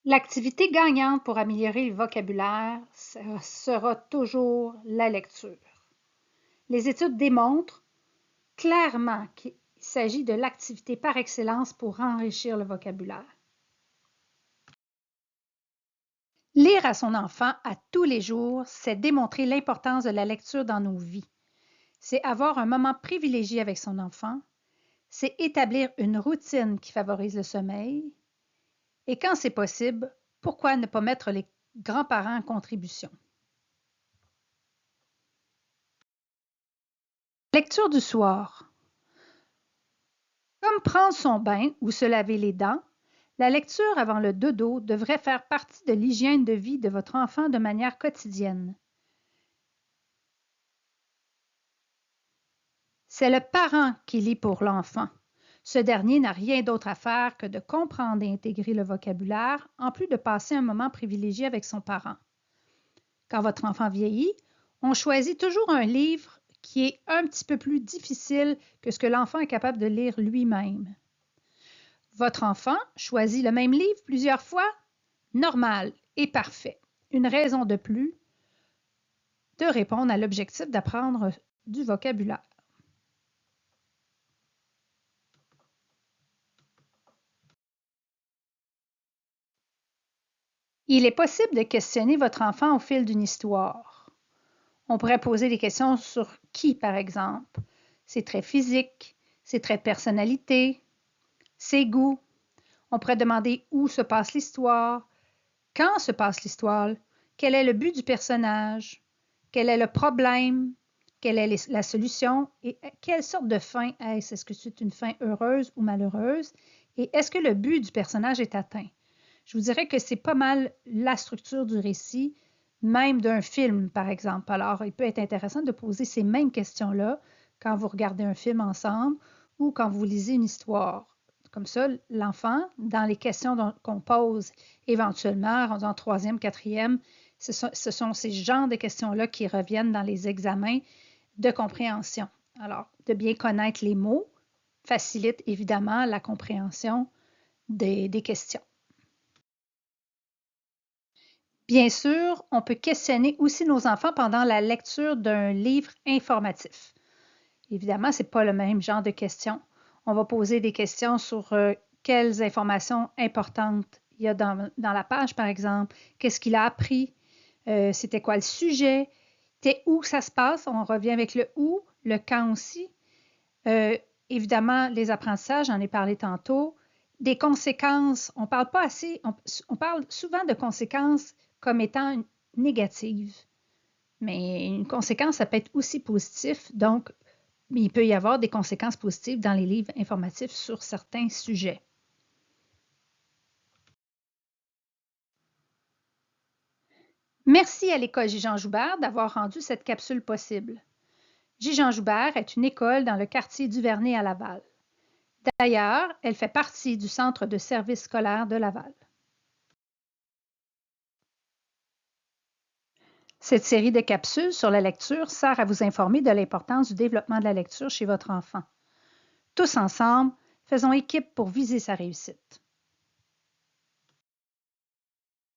L'activité gagnante pour améliorer le vocabulaire sera toujours la lecture. Les études démontrent clairement qu'il s'agit de l'activité par excellence pour enrichir le vocabulaire. Lire à son enfant à tous les jours, c'est démontrer l'importance de la lecture dans nos vies. C'est avoir un moment privilégié avec son enfant, c'est établir une routine qui favorise le sommeil, et quand c'est possible, pourquoi ne pas mettre les grands-parents en contribution? Lecture du soir. Comme prendre son bain ou se laver les dents, la lecture avant le dodo devrait faire partie de l'hygiène de vie de votre enfant de manière quotidienne. C'est le parent qui lit pour l'enfant. Ce dernier n'a rien d'autre à faire que de comprendre et intégrer le vocabulaire, en plus de passer un moment privilégié avec son parent. Quand votre enfant vieillit, on choisit toujours un livre qui est un petit peu plus difficile que ce que l'enfant est capable de lire lui-même. Votre enfant choisit le même livre plusieurs fois? Normal et parfait. Une raison de plus de répondre à l'objectif d'apprendre du vocabulaire. Il est possible de questionner votre enfant au fil d'une histoire. On pourrait poser des questions sur qui, par exemple, ses traits physiques, ses traits de personnalité, ses goûts. On pourrait demander où se passe l'histoire, quand se passe l'histoire, quel est le but du personnage, quel est le problème, quelle est la solution et quelle sorte de fin est-ce? Est-ce que c'est une fin heureuse ou malheureuse? Et est-ce que le but du personnage est atteint? Je vous dirais que c'est pas mal la structure du récit, même d'un film, par exemple. Alors, il peut être intéressant de poser ces mêmes questions-là quand vous regardez un film ensemble ou quand vous lisez une histoire. Comme ça, l'enfant, dans les questions qu'on pose éventuellement, rendu en troisième, quatrième, ce sont ces genres de questions-là qui reviennent dans les examens de compréhension. Alors, de bien connaître les mots facilite évidemment la compréhension des questions. Bien sûr, on peut questionner aussi nos enfants pendant la lecture d'un livre informatif. Évidemment, ce n'est pas le même genre de questions. On va poser des questions sur quelles informations importantes il y a dans la page, par exemple. Qu'est-ce qu'il a appris? C'était quoi le sujet? C'était où ça se passe? On revient avec le où, le quand aussi. Évidemment, les apprentissages, j'en ai parlé tantôt. Des conséquences, on parle pas assez, on parle souvent de conséquences comme étant négatives. Mais une conséquence, ça peut être aussi positif. Donc, il peut y avoir des conséquences positives dans les livres informatifs sur certains sujets. Merci à l'École J-Jean Joubert d'avoir rendu cette capsule possible. J-Jean Joubert est une école dans le quartier du Vernet à Laval. D'ailleurs, elle fait partie du Centre de services scolaires de Laval. Cette série de capsules sur la lecture sert à vous informer de l'importance du développement de la lecture chez votre enfant. Tous ensemble, faisons équipe pour viser sa réussite.